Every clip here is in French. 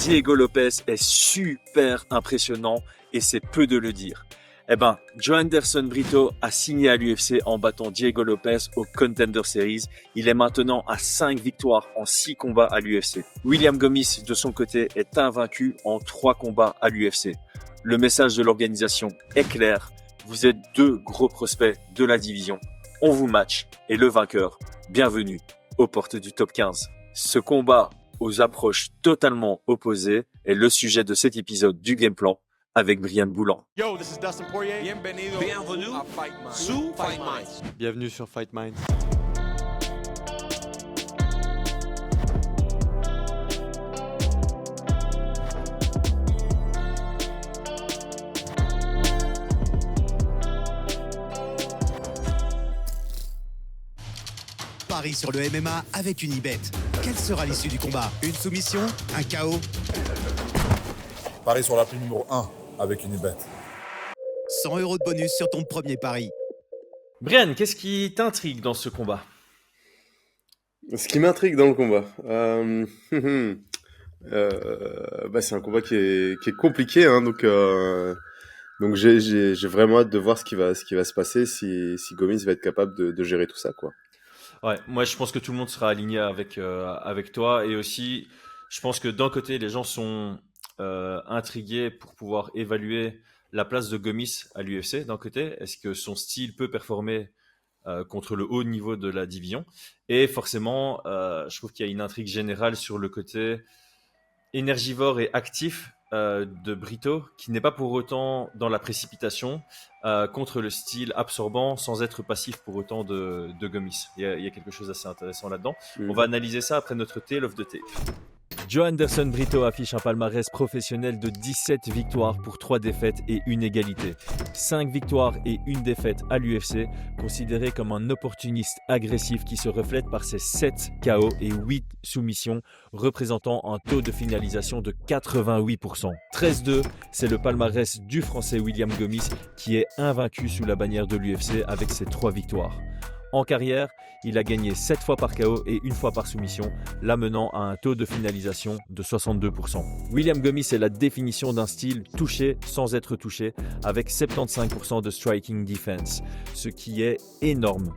Diego Lopez est super impressionnant et c'est peu de le dire. Eh ben, Joanderson Brito a signé à l'UFC en battant Diego Lopez au Contender Series. Il est maintenant à 5 victoires en 6 combats à l'UFC. William Gomis, de son côté, est invaincu en 3 combats à l'UFC. Le message de l'organisation est clair. Vous êtes 2 gros prospects de la division. On vous match et le vainqueur, bienvenue aux portes du top 15. Ce combat aux approches totalement opposées est le sujet de cet épisode du Game Plan avec Brian Boulan. Yo, this is Dustin Poirier. Bienvenue à Fight Minds. Bienvenue sur Fight Minds. Paris sur le MMA avec Unibet. Quelle sera l'issue du combat? Une soumission? Un KO? Paris sur l'appli numéro 1 avec Unibet. 100 € de bonus sur ton premier pari. Brian, qu'est-ce qui t'intrigue dans ce combat? Ce qui m'intrigue dans le combat, c'est un combat qui est compliqué, hein, donc j'ai vraiment hâte de voir ce qui va se passer si Gomis va être capable de gérer tout ça, quoi. Ouais, moi je pense que tout le monde sera aligné avec toi et aussi je pense que d'un côté les gens sont intrigués pour pouvoir évaluer la place de Gomis à l'UFC d'un côté. Est-ce que son style peut performer contre le haut niveau de la division? Et forcément, je trouve qu'il y a une intrigue générale sur le côté énergivore et actif de Brito, qui n'est pas pour autant dans la précipitation, contre le style absorbant sans être passif pour autant de Gomis. Il y a quelque chose d'assez intéressant là-dedans. On va analyser ça après notre Tale of the Tape. Joanderson Brito affiche un palmarès professionnel de 17 victoires pour 3 défaites et 1 égalité. 5 victoires et 1 défaite à l'UFC, considéré comme un opportuniste agressif qui se reflète par ses 7 KO et 8 soumissions, représentant un taux de finalisation de 88%. 13-2, c'est le palmarès du Français William Gomis qui est invaincu sous la bannière de l'UFC avec ses 3 victoires. En carrière, il a gagné 7 fois par KO et 1 fois par soumission, l'amenant à un taux de finalisation de 62%. William Gomis est la définition d'un style touché sans être touché, avec 75% de striking defense, ce qui est énorme.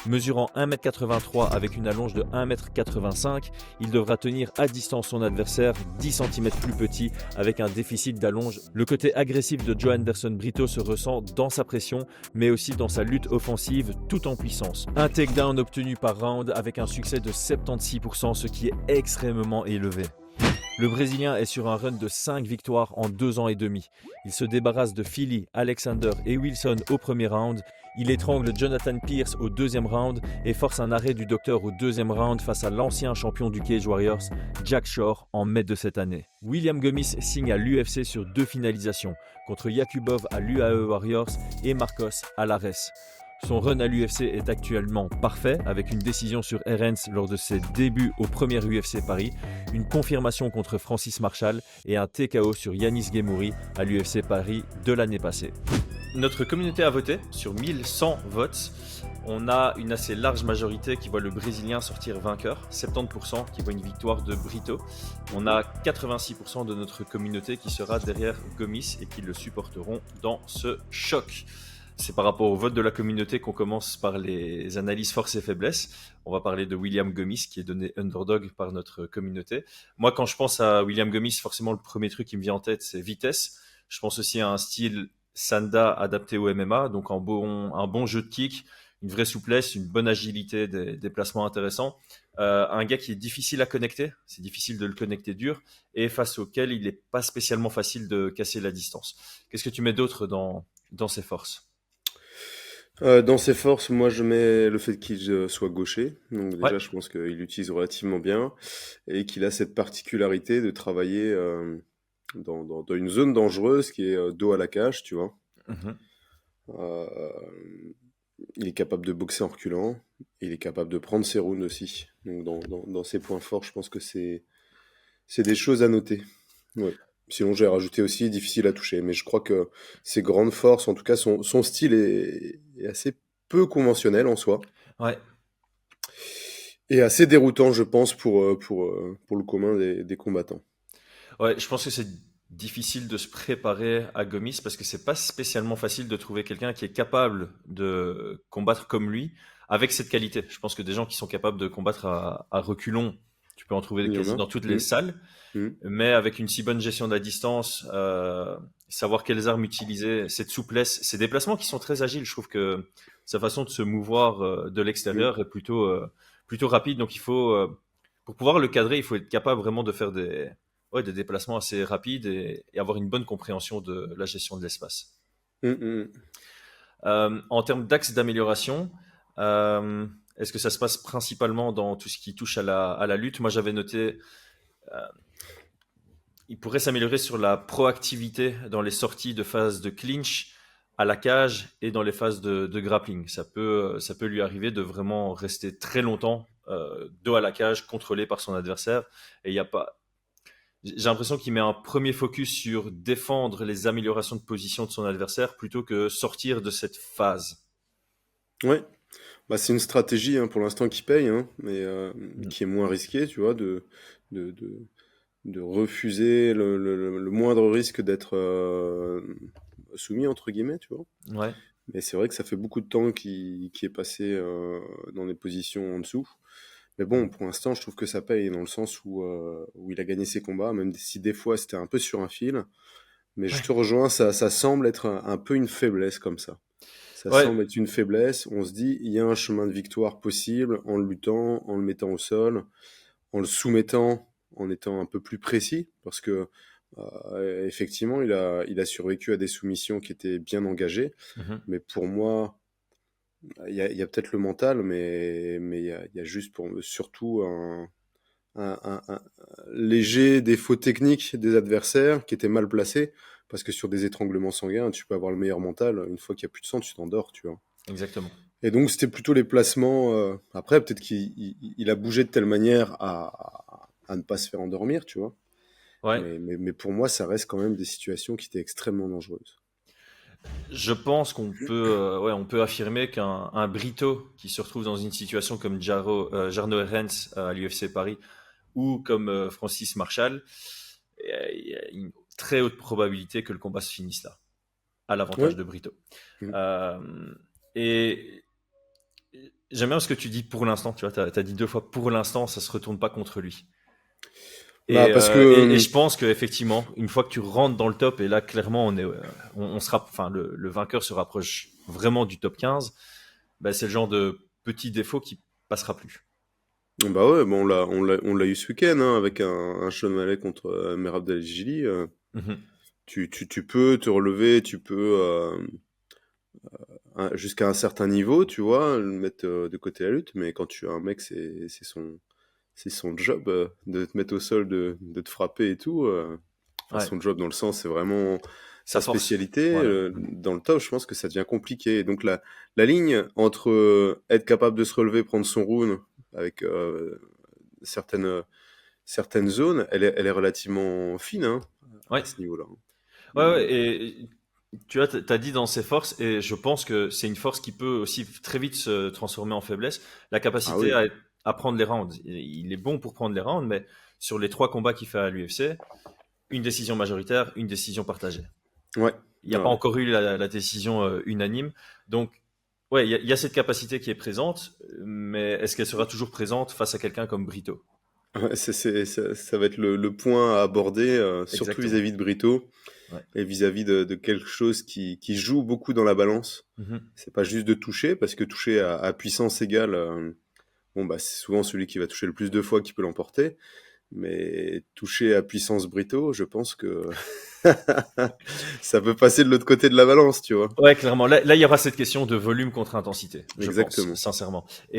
Mesurant 1m83 avec une allonge de 1m85, il devra tenir à distance son adversaire 10 cm plus petit avec un déficit d'allonge. Le côté agressif de Joanderson Brito se ressent dans sa pression, mais aussi dans sa lutte offensive tout en puissance. Un takedown obtenu par round avec un succès de 76%, ce qui est extrêmement élevé. Le Brésilien est sur un run de 5 victoires en 2 ans et demi. Il se débarrasse de Fili, Alexander et Wilson au premier round. Il étrangle Jonathan Pierce au deuxième round et force un arrêt du docteur au deuxième round face à l'ancien champion du Cage Warriors, Jack Shore, en mai de cette année. William Gomis signe à l'UFC sur 2 finalisations, contre Yakubov à l'UAE Warriors et Marcos à l'Ares. Son run à l'UFC est actuellement parfait, avec une décision sur Herrens lors de ses débuts au premier UFC Paris, une confirmation contre Francis Marshall et un TKO sur Yanis Ghemmouri à l'UFC Paris de l'année passée. Notre communauté a voté sur 1100 votes. On a une assez large majorité qui voit le Brésilien sortir vainqueur, 70% qui voit une victoire de Brito. On a 86% de notre communauté qui sera derrière Gomis et qui le supporteront dans ce choc. C'est par rapport au vote de la communauté qu'on commence par les analyses forces et faiblesses. On va parler de William Gomis qui est donné underdog par notre communauté. Moi, quand je pense à William Gomis, forcément le premier truc qui me vient en tête, c'est vitesse. Je pense aussi à un style Sanda adapté au MMA, donc un bon jeu de kick, une vraie souplesse, une bonne agilité, des déplacements intéressants. Un gars qui est difficile à connecter, c'est difficile de le connecter dur, et face auquel il n'est pas spécialement facile de casser la distance. Qu'est-ce que tu mets d'autre dans ses forces? Dans ses forces, moi je mets le fait qu'il soit gaucher. Donc déjà, Ouais. je pense qu'il l'utilise relativement bien et qu'il a cette particularité de travailler dans une zone dangereuse qui est dos à la cage, tu vois. Mhm. Euh, il est capable de boxer en reculant, il est capable de prendre ses rounds aussi. Donc dans ses points forts, je pense que c'est des choses à noter. Ouais. Sinon, j'ai rajouté aussi difficile à toucher. Mais je crois que ses grandes forces, en tout cas, son style est assez peu conventionnel en soi. Ouais. Et assez déroutant, je pense, pour le commun des combattants. Ouais, je pense que c'est difficile de se préparer à Gomis parce que c'est pas spécialement facile de trouver quelqu'un qui est capable de combattre comme lui avec cette qualité. Je pense que des gens qui sont capables de combattre à reculons, tu peux en trouver Il y en quasi a. dans toutes les salles, Mm. mais avec une si bonne gestion de la distance, savoir quelles armes utiliser, cette souplesse, ces déplacements qui sont très agiles. Je trouve que sa façon de se mouvoir de Mm. l'extérieur est plutôt rapide. Donc il faut, pour pouvoir le cadrer, il faut être capable vraiment de faire des déplacements assez rapides et avoir une bonne compréhension de la gestion de l'espace. Mm, mm. En termes d'axes d'amélioration, est-ce que ça se passe principalement dans tout ce qui touche à la lutte? Moi, j'avais noté, euh, il pourrait s'améliorer sur la proactivité dans les sorties de phase de clinch à la cage et dans les phases de grappling. Ça peut lui arriver de vraiment rester très longtemps dos à la cage, contrôlé par son adversaire. Et il y a pas, j'ai l'impression qu'il met un premier focus sur défendre les améliorations de position de son adversaire plutôt que sortir de cette phase. Ouais. Bah, c'est une stratégie hein, pour l'instant qui paye, hein, mais Mm. qui est moins risquée, tu vois, de, de, de refuser le moindre risque d'être soumis, entre guillemets, tu vois. Ouais, Mais c'est vrai que ça fait beaucoup de temps qu'il est passé dans des positions en dessous. Mais bon, pour l'instant, je trouve que ça paye dans le sens où il a gagné ses combats, même si des fois c'était un peu sur un fil. Mais je ouais, te rejoins, ça semble être un peu une faiblesse comme ça. Ça ouais. semble être une faiblesse. On se dit, il y a un chemin de victoire possible en le luttant, en le mettant au sol, en le soumettant, en étant un peu plus précis, parce que effectivement, il a survécu à des soumissions qui étaient bien engagées. Mhm. Mais pour moi, il y a peut-être le mental, mais il y a juste surtout un léger défaut technique des adversaires qui étaient mal placés. Parce que sur des étranglements sanguins, tu peux avoir le meilleur mental. Une fois qu'il n'y a plus de sang, tu t'endors, tu vois. Exactement. Et donc, c'était plutôt les placements. Après, peut-être qu'il a bougé de telle manière à ne pas se faire endormir, tu vois. Ouais. Mais pour moi, ça reste quand même des situations qui étaient extrêmement dangereuses. Je pense qu'on peut, ouais, on peut affirmer qu'un Brito qui se retrouve dans une situation comme Jarno Herenz à l'UFC Paris ou comme Francis Marshall, il y a une très haute probabilité que le combat se finisse là, à l'avantage Oui. de Brito. Mm. Euh, et j'aime bien ce que tu dis pour l'instant, tu vois, t'as dit deux fois pour l'instant, ça se retourne pas contre lui. Bah, parce que Et je pense qu'effectivement, une fois que tu rentres dans le top, et là clairement on sera, enfin le vainqueur se rapproche vraiment du top 15, bah, c'est le genre de petit défaut qui passera plus. bah ouais, bon, on l'a eu ce week-end hein, avec un Sean O'Malley contre Merab Dvalishvili. Mhm. Tu peux te relever, tu peux jusqu'à un certain niveau, tu vois, le mettre de côté la lutte, mais quand tu as un mec, c'est son job de te mettre au sol, de te frapper et tout. Enfin, Ouais, son job dans le sens, c'est vraiment sa sa force. spécialité. Voilà. Dans le top, je pense que ça devient compliqué. Et donc la ligne entre être capable de se relever, prendre son round avec certaines zones, elle est relativement fine hein, à Ouais, ce niveau-là. ouais, Mais ouais, et tu vois, t'as dit dans ses forces, et je pense que c'est une force qui peut aussi très vite se transformer en faiblesse, la ah capacité oui, à prendre les rounds. Il est bon pour prendre les rounds, mais sur les trois combats qu'il fait à l'UFC, une décision majoritaire, une décision partagée. ouais, Il n'y a pas ouais. encore eu la décision unanime. Donc, ouais, il y a cette capacité qui est présente, mais est-ce qu'elle sera toujours présente face à quelqu'un comme Brito? Ouais, ça va être le point à aborder, surtout Exactement. vis-à-vis de Brito Ouais. et vis-à-vis de quelque chose qui joue beaucoup dans la balance. Mhm. C'est pas juste de toucher, parce que toucher à puissance égale, bon bah c'est souvent celui qui va toucher le plus de fois qui peut l'emporter. Mais toucher à puissance Brito, je pense que ça peut passer de l'autre côté de la balance, tu vois. Ouais, clairement. Là, il y aura cette question de volume contre intensité, je pense, Exactement. sincèrement. Mm.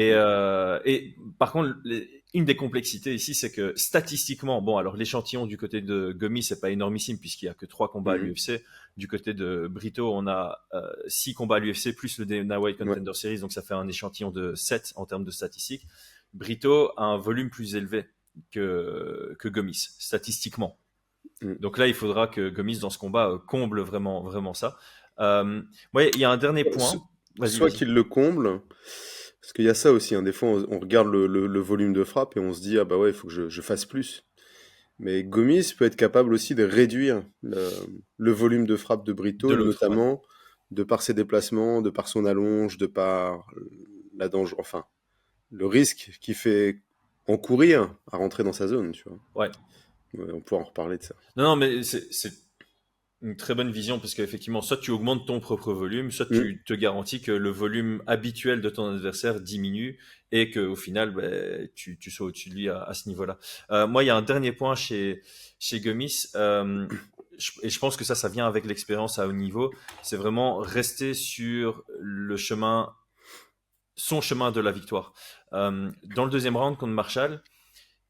Et par contre, une des complexités ici, c'est que statistiquement, bon, alors l'échantillon du côté de Gomis, c'est pas énormissime puisqu'il y a que 3 combats à Mhm. l'UFC. Du côté de Brito, on a 6 combats à l'UFC plus le Dana White Ouais. Contender Series, donc ça fait un échantillon de 7 en termes de statistiques. Brito a un volume plus élevé que Gomis, statistiquement. Mm. Donc là, il faudra que Gomis, dans ce combat, comble vraiment, vraiment ça. Ouais, il y a un dernier So- point. Vas-y, Soit vas-y. qu'il le comble, parce qu'il y a ça aussi, hein. Des fois on regarde le volume de frappe et on se dit, ah bah ouais, il faut que je fasse plus. Mais Gomis peut être capable aussi de réduire le volume de frappe de Brito, De l'autre, notamment de par ses déplacements, de par son allonge, de par la danger, enfin, le risque qu'il fait encourir à rentrer dans sa zone, tu vois. ouais. On pourra en reparler de ça. Non, mais c'est une très bonne vision parce qu'effectivement, soit tu augmentes ton propre volume, soit Mm. tu te garantis que le volume habituel de ton adversaire diminue et qu'au final, ben, tu sois au-dessus de lui à ce niveau-là. Moi, il y a un dernier point chez Gomis, et je pense que ça vient avec l'expérience à haut niveau, c'est vraiment rester sur le chemin, son chemin de la victoire. Dans le deuxième round contre Marshall,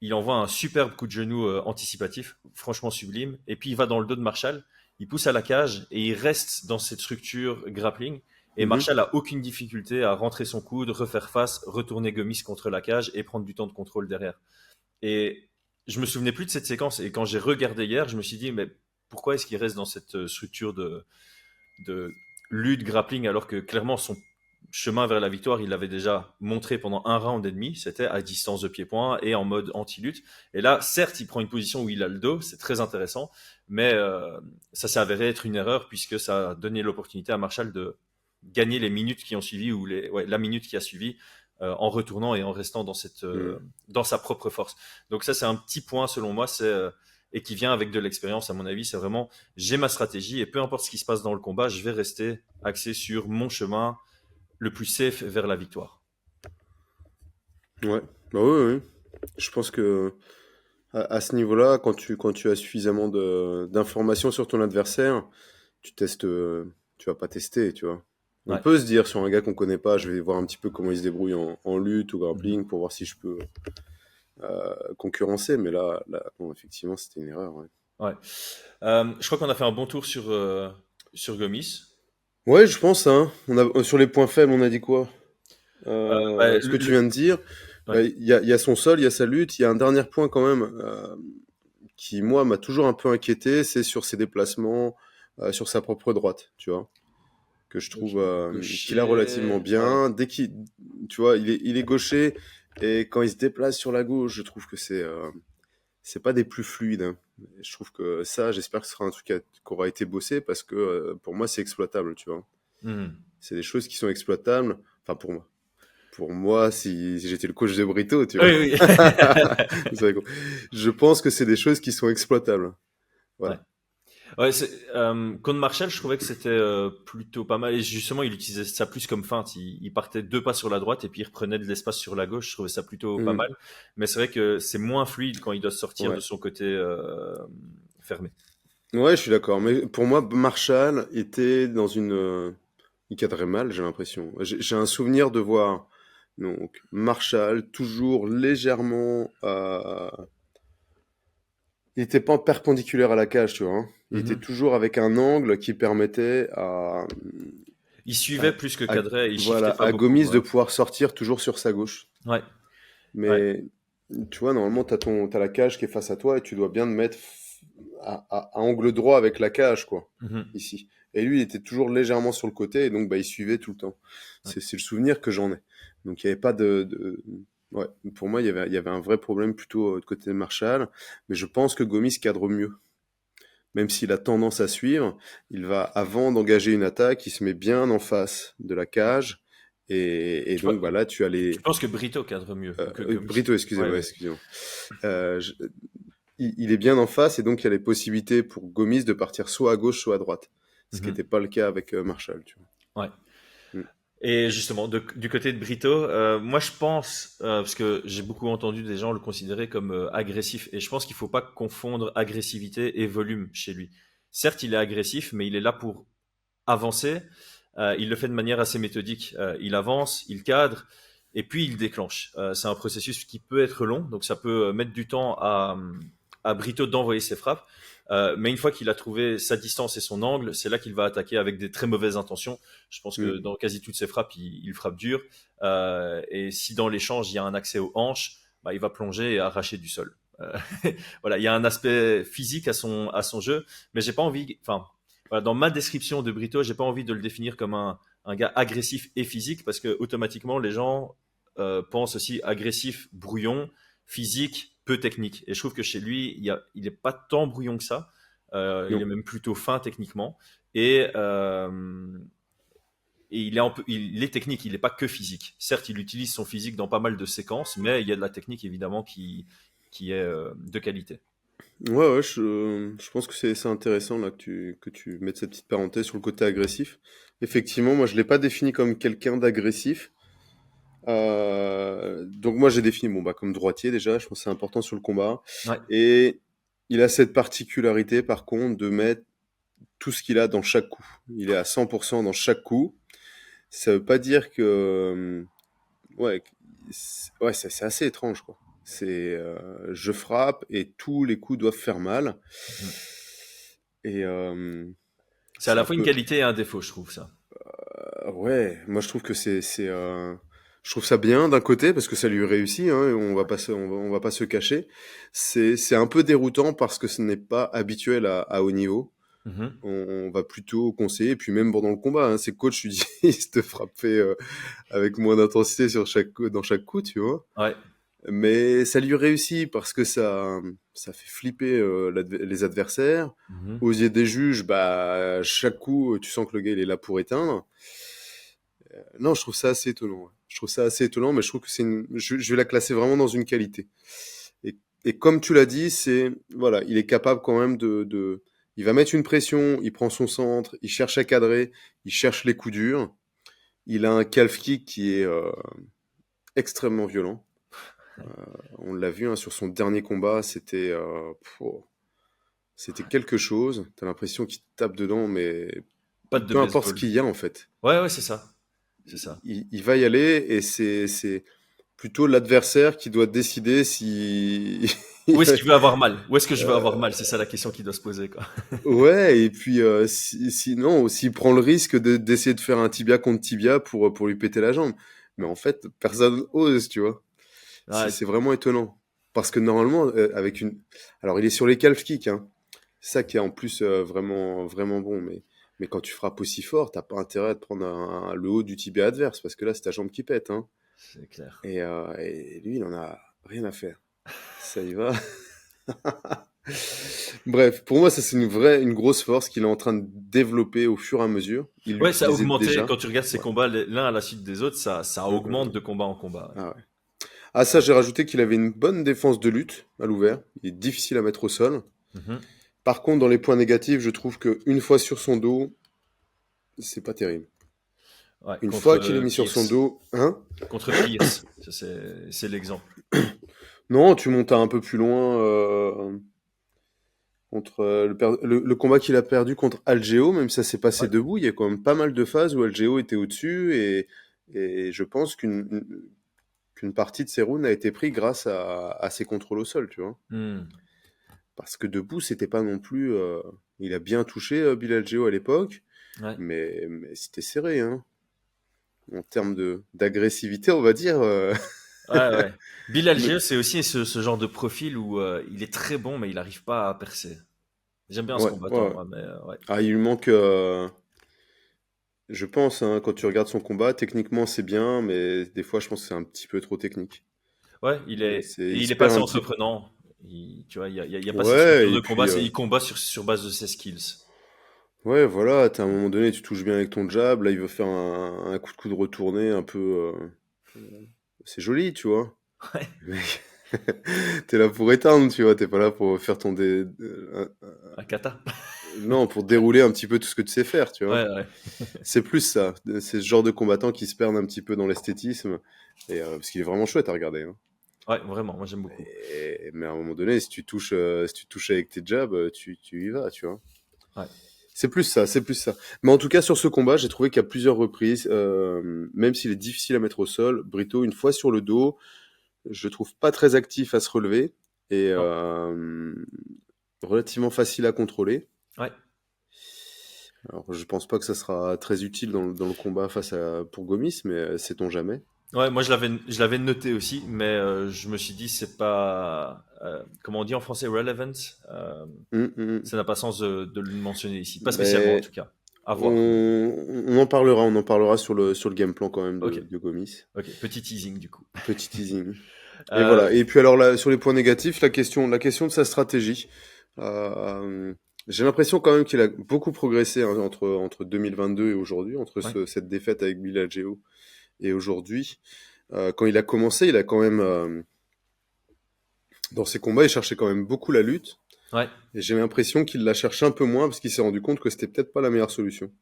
il envoie un superbe coup de genou anticipatif, franchement sublime, et puis il va dans le dos de Marshall, il pousse à la cage et il reste dans cette structure grappling. Et Mhm. Marshall a aucune difficulté à rentrer son coude, refaire face, retourner Gomis contre la cage et prendre du temps de contrôle derrière. Et je me souvenais plus de cette séquence. Et quand j'ai regardé hier, je me suis dit, mais pourquoi est-ce qu'il reste dans cette structure de lutte grappling alors que clairement son chemin vers la victoire, il l'avait déjà montré pendant un round et demi, c'était à distance de pied-point et en mode anti-lutte. Et là, certes, il prend une position où il a le dos, c'est très intéressant, mais ça s'est avéré être une erreur puisque ça a donné l'opportunité à Marshall de gagner les minutes qui ont suivi ou la minute qui a suivi en retournant et en restant dans sa propre force. Donc ça, c'est un petit point selon moi, et qui vient avec de l'expérience, à mon avis, c'est vraiment, j'ai ma stratégie et peu importe ce qui se passe dans le combat, je vais rester axé sur mon chemin le plus safe vers la victoire. Ouais, bah oui, oui. Je pense que à ce niveau-là, quand tu as suffisamment d'informations sur ton adversaire, tu testes, tu vas pas tester, tu vois. On Ouais. peut se dire sur un gars qu'on connaît pas, je vais voir un petit peu comment il se débrouille en lutte ou Mhm. grappling pour voir si je peux concurrencer, mais là non, effectivement, c'était une erreur. Ouais, Ouais. Je crois qu'on a fait un bon tour sur Gomis. ouais, je pense, hein. Sur les points faibles, on a dit quoi? Ouais, Ce que tu viens de dire, ouais. bah, il y a son sol, il y a sa lutte, il y a un dernier point quand même qui, moi, m'a toujours un peu inquiété, c'est sur ses déplacements, sur sa propre droite, tu vois, que je trouve qu'il a relativement Gaucher, ouais. bien. Tu vois, il est gaucher, et quand il se déplace sur la gauche, je trouve que c'est pas des plus fluides, hein. Et je trouve que ça, j'espère que ce sera un truc qui aura été bossé parce que pour moi, c'est exploitable, tu vois. Mhm. C'est des choses qui sont exploitables, enfin pour moi. Pour moi, si j'étais le coach de Brito, tu vois. Oui, oui. Vous savez quoi. Je pense que c'est des choses qui sont exploitables. Ouais. Voilà. Ouais, contre Marshall, je trouvais que c'était plutôt pas mal. Et justement, il utilisait ça plus comme feinte. Il partait deux pas sur la droite et puis il reprenait de l'espace sur la gauche. Je trouvais ça plutôt pas Mm. mal. Mais c'est vrai que c'est moins fluide quand il doit sortir de Ouais. son côté fermé. Ouais, je suis d'accord. Mais pour moi, Marshall était dans il cadrait mal, j'ai l'impression. J'ai un souvenir de voir donc Marshall toujours légèrement. Il n'était pas perpendiculaire à la cage, tu vois, hein. Il était Mhm. toujours avec un angle qui permettait Il à, suivait plus que à- cadrait. Il voilà, shiftait pas à beaucoup. Gomis de Ouais. pouvoir sortir toujours sur sa gauche. Ouais. Ouais. Mais tu vois, normalement, t'as la cage qui est face à toi et tu dois bien te mettre à angle droit avec la cage, quoi, Mhm. ici. Et lui, il était toujours légèrement sur le côté et donc bah, il suivait tout le temps. Ouais. C'est le souvenir que j'en ai. Donc il n'y avait pas Ouais, pour moi, il y avait un vrai problème plutôt de côté de Marshall. Mais je pense que Gomis cadre mieux. Même s'il a tendance à suivre, il va, avant d'engager une attaque, il se met bien en face de la cage. Et Je, pe- donc, bah là, tu as je pense que Brito cadre mieux que Gomis. Brito, Ouais, excusez-moi, ouais. excusez-moi. Euh, je- il est bien en face et donc il y a les possibilités pour Gomis de partir soit à gauche, soit à droite. Ce qui Mhm. n'était pas le cas avec Marshall, tu Ouais. vois. Et justement, du côté de Brito, moi je pense, parce que j'ai beaucoup entendu des gens le considérer comme agressif, et je pense qu'il faut pas confondre agressivité et volume chez lui. Certes, il est agressif, mais il est là pour avancer. Il le fait de manière assez méthodique. Il avance, il cadre, et puis il déclenche. C'est un processus qui peut être long, donc ça peut mettre du temps à Brito d'envoyer ses frappes. Mais une fois qu'il a trouvé sa distance et son angle, c'est là qu'il va attaquer avec des très mauvaises intentions. Je pense Mm. que dans quasi toutes ses frappes, il frappe dur. Et si dans l'échange, il y a un accès aux hanches, bah, il va plonger et arracher du sol. Euh, voilà, il y a un aspect physique à son jeu, mais j'ai pas envie. Enfin, voilà, dans ma description de Brito, j'ai pas envie de le définir comme un gars agressif et physique parce que automatiquement les gens pensent aussi agressif, brouillon, physique, peu technique. Et je trouve que chez lui, il est pas tant brouillon que ça. Il est Non. même plutôt fin techniquement. Et, euh, et il est technique, il n'est pas que physique. Certes, il utilise son physique dans pas mal de séquences, mais il y a de la technique évidemment qui est de qualité. Ouais, je pense que c'est intéressant là que tu mettes cette petite parenthèse sur le côté agressif. Effectivement, moi je l'ai pas défini comme quelqu'un d'agressif. Donc moi j'ai défini bon bah comme droitier déjà, je pense que c'est important sur le combat. Ouais. Et il a cette particularité par contre de mettre tout ce qu'il a dans chaque coup. Il est à 100% dans chaque coup. Ça veut pas dire que ouais, ouais c'est assez étrange quoi. C'est je frappe et tous les coups doivent faire mal. Mhm. Et C'est à c'est la un fois une peu qualité et un défaut, je trouve ça. ouais, moi je trouve que je trouve ça bien d'un côté parce que ça lui réussit hein, et on va pas se cacher. C'est un peu déroutant parce que ce n'est pas habituel à haut niveau. Mhm. On va plutôt conseiller, et puis même pendant le combat, hein, ses coachs lui disent de frapper avec moins d'intensité dans chaque coup, tu vois. Ouais. Mais ça lui réussit parce que ça fait flipper les adversaires. Mhm. Aux yeux des juges, bah, chaque coup, tu sens que le gars, il est là pour éteindre. Non, je trouve ça assez étonnant. Ouais. Je trouve ça assez étonnant, mais je trouve que je vais la classer vraiment dans une qualité. Et, et comme tu l'as dit, voilà, il est capable quand même il va mettre une pression, il prend son centre, il cherche à cadrer, il cherche les coups durs. Il a un calf kick qui est extrêmement violent. On l'a vu hein, sur son dernier combat, c'était quelque chose. T'as l'impression qu'il te tape dedans, mais Patte de peu importe ce baseball. qu'il y a en fait. Ouais, ouais, c'est ça. C'est ça. Il va y aller et c'est plutôt l'adversaire qui doit décider si. Où est-ce qu'il veut avoir mal? Où est-ce que je veux avoir mal? C'est ça la question qu'il doit se poser, quoi. Ouais, et puis sinon, s'il prend le risque d'essayer de faire un tibia contre tibia pour lui péter la jambe. Mais en fait, personne ose, tu vois. Ouais, C'est vraiment étonnant. Parce que normalement, Alors, il est sur les calf kicks, hein. C'est ça qui est en plus vraiment, vraiment bon. Mais quand tu frappes aussi fort, t'as pas intérêt de prendre le haut du tibia adverse, parce que là, c'est ta jambe qui pète, hein. c'est clair. Et lui, il en a rien à faire. Ça y va. Bref, pour moi, ça c'est une grosse force qu'il est en train de développer au fur et à mesure. Il Ouais, ça a l'utilisait augmenté. déjà. Quand tu regardes ces Ouais. combats l'un à la suite des autres, ça Euh, augmente de combat en combat. ah ouais. Ah ça, j'ai rajouté qu'il avait une bonne défense de lutte à l'ouvert. Il est difficile à mettre au sol. Mhm. Par contre, dans les points négatifs, je trouve que une fois sur son dos, c'est pas terrible. Ouais, Une contre fois qu'il est mis sur son Pierce. dos, hein? Contre Pierce. Ça, c'est l'exemple. Non, tu montes un peu plus loin contre le combat qu'il a perdu contre Algeo, même si ça s'est passé Ouais. debout, il y a quand même pas mal de phases où Algeo était au-dessus et je pense qu'une partie de ses rounds a été prise grâce à ses contrôles au sol, tu vois. Hmm. Parce que debout, c'était pas non plus. Il a bien touché Bill Algeo à l'époque, Ouais. mais c'était serré, hein. En termes d'agressivité, on va dire. Ouais, ouais. Bill Mais- Algeo, c'est aussi ce genre de profil où il est très bon, mais il n'arrive pas à percer. J'aime bien ce ouais, combattant, ouais. moi, mais ouais. Ah, il lui manque. Je pense, hein, quand tu regardes son combat, techniquement c'est bien, mais des fois je pense que c'est un petit peu trop technique. Ouais, Il il se est pas perd assez un petit. entreprenant. Tu vois, il y a pas cette Ouais, structure et de combat. puis Il combat sur base de ses skills. ouais, voilà, à un moment donné, tu touches bien avec ton jab, là il veut faire un coup de coude retourné un peu. C'est joli, tu vois. Ouais. Mais t'es là pour éteindre, tu vois, t'es pas là pour faire Un kata. non, pour dérouler un petit peu tout ce que tu sais faire, tu vois. Ouais, ouais. C'est plus ça. C'est ce genre de combattant qui se perdent un petit peu dans l'esthétisme. Parce qu'il est vraiment chouette à regarder, hein. Ouais, vraiment, moi j'aime beaucoup. Mais à un moment donné, si tu touches avec tes jabs, tu y vas, tu vois. Ouais. C'est plus ça, c'est plus ça. Mais en tout cas, sur ce combat, j'ai trouvé qu'à plusieurs reprises, même s'il est difficile à mettre au sol, Brito, une fois sur le dos, je le trouve pas très actif à se relever et Non. relativement facile à contrôler. Ouais. Alors, je pense pas que ça sera très utile dans le combat pour Gomis, mais sait-on jamais. Ouais, moi je l'avais noté aussi, mais je me suis dit c'est pas comment on dit en français relevant. Ça n'a pas sens de le mentionner ici, pas spécialement en Mais tout cas. À voir. on en parlera sur le game plan quand même Ok, de Gomis. ok, petit teasing du coup. Petit teasing. Et Euh, voilà. Et puis alors là, sur les points négatifs, la question de sa stratégie. Euh, j'ai l'impression quand même qu'il a beaucoup progressé hein, entre 2022 et aujourd'hui, entre ouais, cette défaite avec Bilal Geo et aujourd'hui. Quand il a commencé, il a quand même dans ses combats, il cherchait quand même beaucoup la lutte. ouais, Et j'ai l'impression qu'il l'a cherché un peu moins parce qu'il s'est rendu compte que c'était peut-être pas la meilleure solution de mettre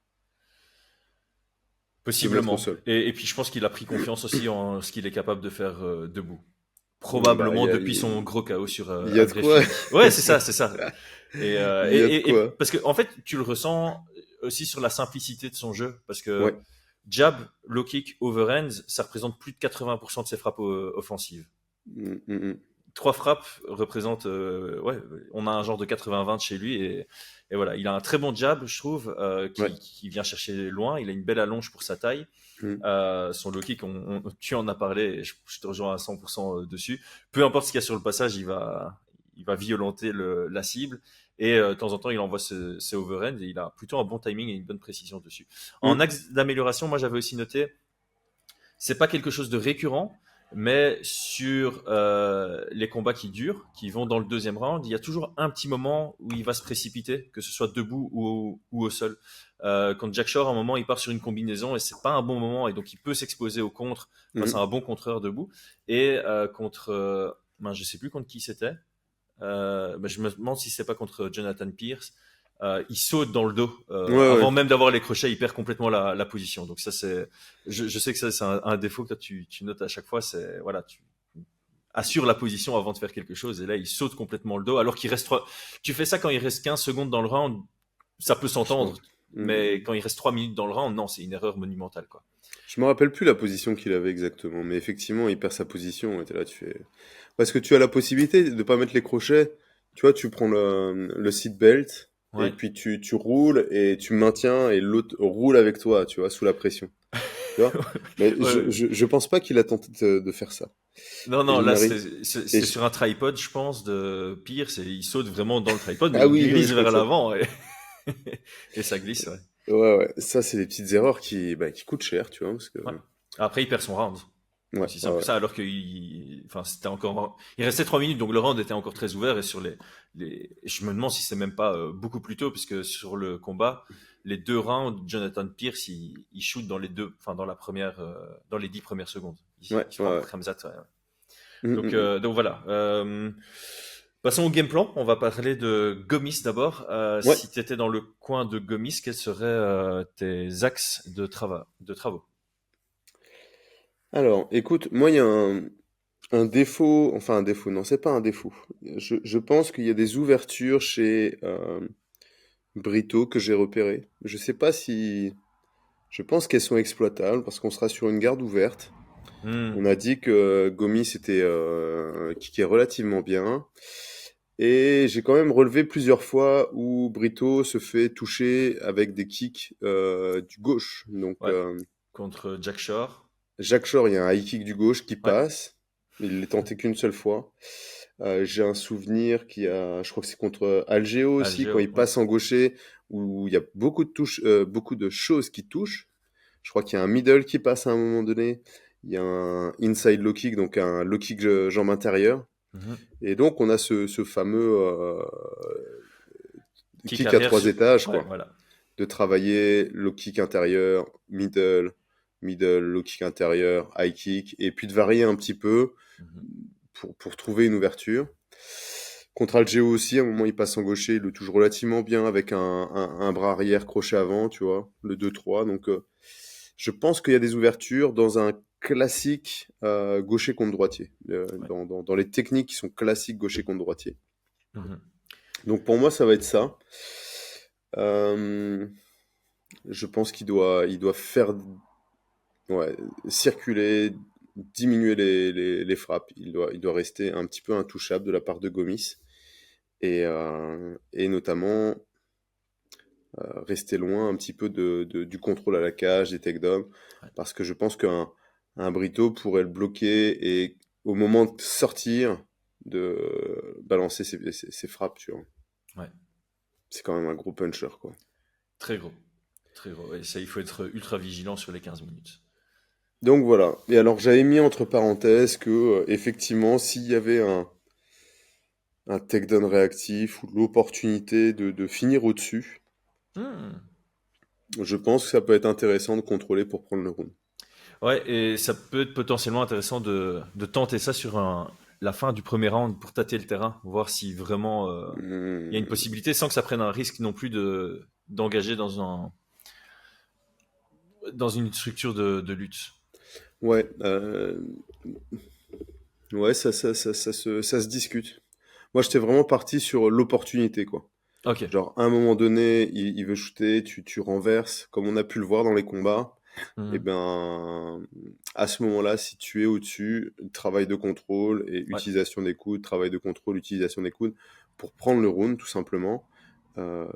au possiblement. sol. Et puis je pense qu'il a pris confiance aussi en ce qu'il est capable de faire debout. Bah, Probablement depuis son gros KO sur il y a de quoi. Agrefini. Ouais, c'est ça, c'est ça. Il y a de Et quoi. parce que en fait, tu le ressens aussi sur la simplicité de son jeu, parce que Ouais. jab, low kick, overhands, ça représente plus de 80% de ses frappes offensives. Mm, mm, mm. Trois frappes représentent, ouais, on a un genre de 80-20 chez lui et voilà, il a un très bon jab, je trouve, Ouais. qui vient chercher loin. Il a une belle allonge pour sa taille. Mm. Son low kick, tu en as parlé, et je te rejoins à 100% dessus. Peu importe ce qu'il y a sur le passage, il va violenter la cible. Et de temps en temps, il envoie ses overhands et il a plutôt un bon timing et une bonne précision dessus. En Mm. axe d'amélioration, moi j'avais aussi noté, c'est pas quelque chose de récurrent, mais sur les combats qui durent, qui vont dans le deuxième round, il y a toujours un petit moment où il va se précipiter, que ce soit debout ou au sol. Quand Jack Shore, à un moment, il part sur une combinaison et c'est pas un bon moment, et donc il peut s'exposer au contre face à Mm. un bon contreur debout. Et contre, je sais plus contre qui c'était. Je me demande si c'est pas contre Jonathan Pierce. Il saute dans le dos Ouais, ouais. avant même d'avoir les crochets, il perd complètement la position. Donc ça c'est, je sais que ça c'est un défaut que toi, tu notes à chaque fois, c'est voilà, tu assures la position avant de faire quelque chose et là il saute complètement le dos alors qu'il reste tu fais ça quand il reste 15 secondes dans le round, ça peut Je s'entendre, Mm, mais mm. quand il reste 3 minutes dans le round, non, c'est une erreur monumentale quoi. Je me rappelle plus la position qu'il avait exactement, mais effectivement, il perd sa position. Et t'es là, tu fais. Parce que tu as la possibilité de pas mettre les crochets. Tu vois, tu prends le seat belt et Ouais. puis tu roules et tu maintiens et l'autre roule avec toi, tu vois, sous la pression. Tu vois? Mais Ouais, ouais. je pense pas qu'il a tenté de faire ça. Non, Et non, il là, n'arrive. Et c'était sur un tripod, je pense, de pire. Il saute vraiment dans le tripod, mais Ah il oui, oui, glisse je crois vers que ça. l'avant et ça glisse, ouais. Ouais, ouais. Ça, c'est des petites erreurs qui coûtent cher, tu vois, parce que. Ouais. Après, il perd son round. Ouais, Aussi ouais, simple que ouais. ça, alors enfin, c'était encore, il restait 3 minutes, donc le round était encore très ouvert et sur je me demande si c'est même pas beaucoup plus tôt, puisque sur le combat, les deux rounds, Jonathan Pierce, il shoot dans les deux, enfin, dans les 10 premières secondes. Ouais, Il se ouais, prend ouais. contre Hamzat, ouais. Mm, mm, mm. Donc voilà. Passons au game plan. On va parler de Gomis d'abord. Ouais. Si tu étais dans le coin de Gomis, quels seraient tes axes de travaux? Alors, écoute, moi, il y a un défaut, enfin un défaut, non, c'est pas un défaut. Je pense qu'il y a des ouvertures chez Brito que j'ai repérées. Je sais pas si... Je pense qu'elles sont exploitables parce qu'on sera sur une garde ouverte. Hmm, On a dit que Gomis était kické relativement bien. Et j'ai quand même relevé plusieurs fois où Brito se fait toucher avec des kicks du gauche. Donc ouais. Contre Jack Shore. Jacques Shore, il y a un high kick du gauche qui Ouais. passe. Il l'est tenté qu'une seule fois. J'ai un souvenir je crois que c'est contre Algéo aussi, quand Algéo, il ouais. passe en gaucher, où il y a beaucoup de touches, beaucoup de choses qui touchent. Je crois qu'il y a un middle qui passe à un moment donné. Il y a un inside low kick, donc un low kick jambe intérieure. Mhm. Et donc on a ce fameux Kick kick à arrière. 3 étages, Ouais, quoi. voilà. De travailler low kick intérieur, middle, low kick intérieur, high kick, et puis de varier un petit peu Mhm. pour trouver une ouverture. Contre Algéo aussi, à un moment il passe en gaucher, il le touche relativement bien avec un bras arrière crochet avant, tu vois, le 2-3. Donc je pense qu'il y a des ouvertures dans un classique gaucher contre droitier, Ouais. dans les techniques qui sont classiques gaucher contre droitier. Mhm. Donc pour moi ça va être ça. Euh, je pense il doit faire ouais, circuler, diminuer les frappes. Il doit rester un petit peu intouchable de la part de Gomis. Et notamment rester loin un petit peu du contrôle à la cage, des takedowns, Ouais. parce que je pense qu'un Brito pourrait le bloquer et au moment de sortir, de balancer ses frappes, tu vois. Ouais. C'est quand même un gros puncher, quoi. Très gros. Très gros. Et ça, il faut être ultra vigilant sur les 15 minutes. Donc voilà. Et alors j'avais mis entre parenthèses que effectivement, s'il y avait un takedown réactif ou l'opportunité de finir au-dessus, Hmm. je pense que ça peut être intéressant de contrôler pour prendre le round. Ouais, et ça peut être potentiellement intéressant de tenter ça sur la fin du premier round pour tâter le terrain, voir si vraiment il y a une Hmm, possibilité sans que ça prenne un risque non plus d'engager dans une structure de lutte. ouais, ouais, ça se discute. Moi, j'étais vraiment parti sur l'opportunité, quoi. Ok. Genre, à un moment donné, il veut shooter, tu renverses, comme on a pu le voir dans les combats. Et Mhm. ben, à ce moment-là, si tu es au-dessus, travail de contrôle et Ouais, utilisation des coudes, travail de contrôle, utilisation des coudes, pour prendre le round, tout simplement,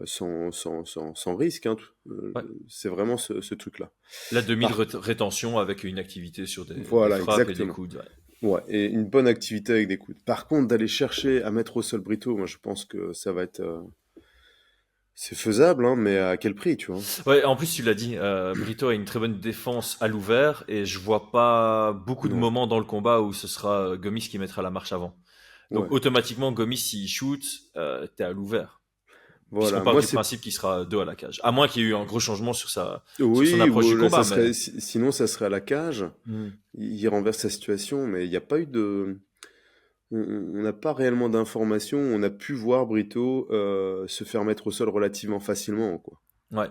sans risque, hein, ouais. c'est vraiment ce truc-là. La demi de Par... rétention avec une activité sur des Voilà, frappes et des exactement. coudes. Ouais. Ouais, et une bonne activité avec des coudes. Par contre, d'aller chercher à mettre au sol Brito, moi je pense que ça va être... c'est faisable, hein, mais à quel prix, tu vois? Ouais, en plus, tu l'as dit, Brito a une très bonne défense à l'ouvert et je vois pas beaucoup de Non. moments dans le combat où ce sera Gomis qui mettra la marche avant. Donc Ouais. automatiquement, Gomis, s'il shoot, t'es à l'ouvert. Puisqu'on Voilà. part Moi, du c'est... principe qu'il sera deux à la cage. À moins qu'il y ait eu un gros changement sur son Oui, approche ou du là, combat, ça mais. serait... Sinon, ça serait à la cage. Hmm. Il renverse sa situation, mais il n'y a pas eu de... On n'a pas réellement d'informations. On a pu voir Brito se faire mettre au sol relativement facilement, quoi. Ouais,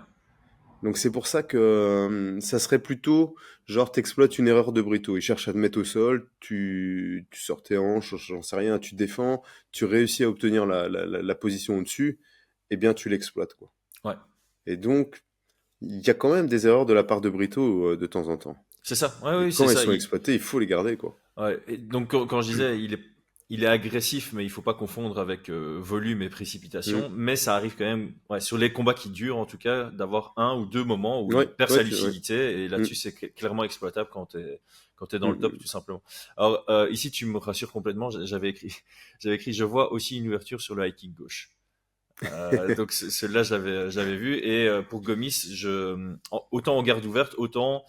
Donc c'est pour ça que ça serait plutôt genre t'exploites une erreur de Brito. Il cherche à te mettre au sol, tu sors tes hanches, j'en sais rien, tu défends, tu réussis à obtenir la position au-dessus, eh bien tu l'exploites, quoi. ouais. Et donc il y a quand même des erreurs de la part de Brito de temps en temps. C'est ça. Ouais, Et oui, c'est quand elles ça. sont exploitées, il faut les garder, quoi. Ouais. Et donc quand je disais, il est agressif, mais il faut pas confondre avec volume et Mm. précipitation. Mais ça arrive quand même, ouais, sur les combats qui durent en tout cas, d'avoir un ou deux moments où il Ouais, perd ouais, sa ouais. lucidité. Et Mm, là-dessus, c'est clairement exploitable quand t'es dans le top, mm, tout simplement. Alors ici, tu me rassures complètement. J'avais écrit, j'avais écrit, je vois aussi une ouverture sur le high kick gauche. mm. Donc celui-là j'avais vu et pour Gomis autant en garde ouverte autant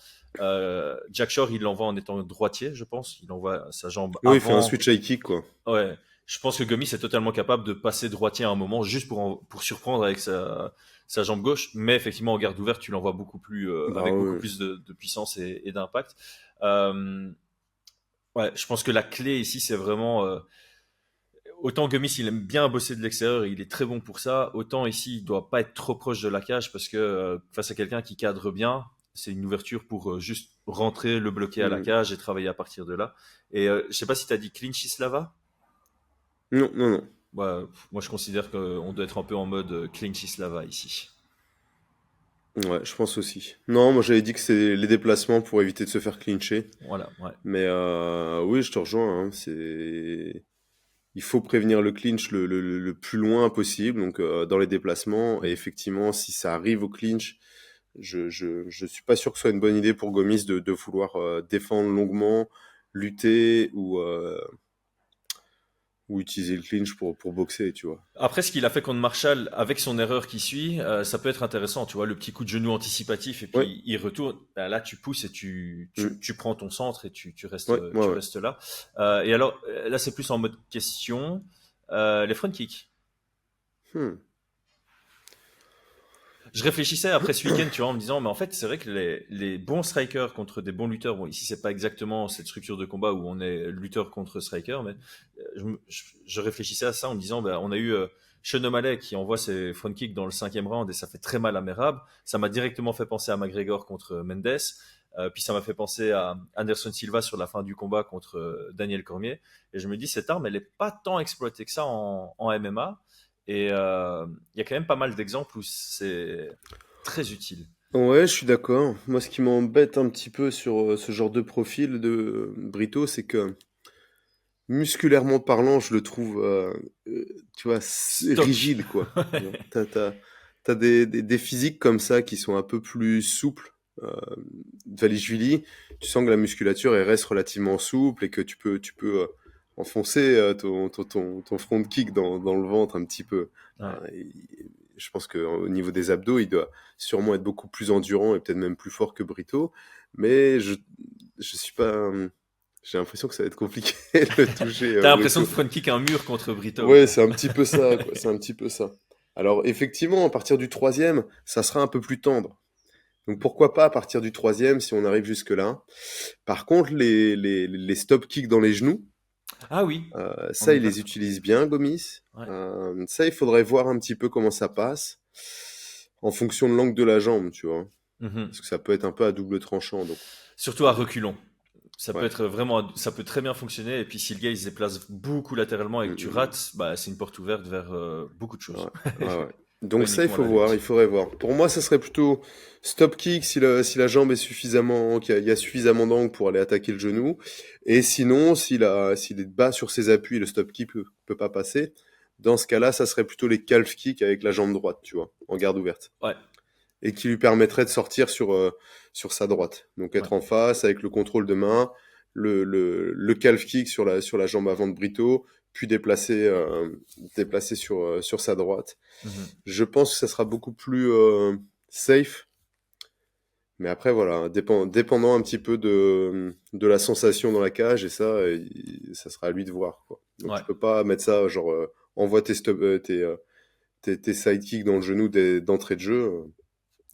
Jack Shore il l'envoie en étant droitier je pense il envoie sa jambe Oui, il fait un avant. switch high kick, quoi. Ouais, je pense que Gomis est totalement capable de passer droitier à un moment juste pour surprendre avec sa jambe gauche, mais effectivement en garde ouverte tu l'envoies beaucoup plus Bah avec beaucoup ouais. plus de puissance et d'impact. euh, ouais, je pense que la clé ici c'est vraiment autant Gomis, il aime bien bosser de l'extérieur, et il est très bon pour ça. Autant ici, il doit pas être trop proche de la cage parce que face à quelqu'un qui cadre bien, c'est une ouverture pour juste rentrer, le bloquer à la Mm. cage et travailler à partir de là. Et je sais pas si tu as dit Clinchislava. Non, non, non. Ouais, moi, je considère qu'on doit être un peu en mode Clinchislava ici. Ouais, je pense aussi. Non, moi j'avais dit que c'est les déplacements pour éviter de se faire clincher. Voilà, ouais. Mais oui, je te rejoins, hein, c'est... Il faut prévenir le clinch le plus loin possible, donc dans les déplacements. Et effectivement, si ça arrive au clinch, je suis pas sûr que ce soit une bonne idée pour Gomis de vouloir défendre longuement, lutter ou utiliser le clinch pour boxer, tu vois. Après, ce qu'il a fait contre Marshall, avec son erreur qui suit, ça peut être intéressant. Tu vois, le petit coup de genou anticipatif et Ouais, puis il retourne. Ben là, tu pousses et mm, tu prends ton centre et tu restes, ouais, ouais, tu ouais. restes là. Et alors, là, c'est plus en mode question. Les front kicks. Hmm. Je réfléchissais après ce week-end, tu vois, en me disant, mais en fait, c'est vrai que les bons strikers contre des bons lutteurs, bon, ici, c'est pas exactement cette structure de combat où on est lutteur contre striker, mais je réfléchissais à ça en me disant, ben, on a eu Sean O'Malley qui envoie ses front kicks dans le 5e round et ça fait très mal à Merab. Ça m'a directement fait penser à McGregor contre Mendes. Puis ça m'a fait penser à Anderson Silva sur la fin du combat contre Daniel Cormier. Et je me dis, cette arme, elle est pas tant exploitée que ça en MMA. Et il y a quand même pas mal d'exemples où c'est très utile. Ouais, je suis d'accord. Moi, ce qui m'embête un petit peu sur ce genre de profil de Brito, c'est que musculairement parlant, je le trouve, tu vois, Stock. rigide, quoi. Genre, t'as des physiques comme ça qui sont un peu plus souples. Euh, Dvalishvili, tu sens que la musculature, elle reste relativement souple et que tu peux enfoncer ton front kick dans le ventre un petit peu. Ouais. Je pense qu'au niveau des abdos, il doit sûrement être beaucoup plus endurant et peut-être même plus fort que Brito. Mais je suis pas. J'ai l'impression que ça va être compliqué de le toucher, T'as l'impression de Brito. front kick un mur contre Brito, Ouais, quoi. c'est un petit peu ça, quoi. C'est un petit peu ça. Alors, effectivement, à partir du troisième, ça sera un peu plus tendre. Donc, pourquoi pas à partir du troisième si on arrive jusque-là. Par contre, les stop kicks dans les genoux, Ah oui, on ça, est il les d'accord. utilise bien, Gomis. Ouais. Ça, il faudrait voir un petit peu comment ça passe en fonction de l'angle de la jambe, tu vois. Mhm. Parce que ça peut être un peu à double tranchant. Donc, Surtout à reculons. Ça peut ouais. être vraiment, ça peut très bien fonctionner. Et puis si le gars il se déplace beaucoup latéralement et que tu rates, bah c'est une porte ouverte vers beaucoup de choses. Ouais, ouais. Pas Donc ça, il uniquement faut la voir, lutte. il faudrait voir. Pour moi, ça serait plutôt stop kick si la jambe est suffisamment, il y a suffisamment d'angle pour aller attaquer le genou. Et sinon, s'il est bas sur ses appuis, le stop kick peut pas passer. Dans ce cas-là, ça serait plutôt les calf kicks avec la jambe droite, tu vois, en garde ouverte. Ouais, Et qui lui permettrait de sortir sur sa droite. Donc être ouais. en face avec le contrôle de main, le calf kick sur la jambe avant de Brito, puis déplacer sur sa droite. Mhm. Je pense que ça sera beaucoup plus safe. Mais après, voilà, dépendant un petit peu de la sensation dans la cage, et ça, ça sera à lui de voir, quoi. Donc Ouais. tu peux pas mettre ça, genre, envoie tes sidekicks dans le genou d'entrée de jeu.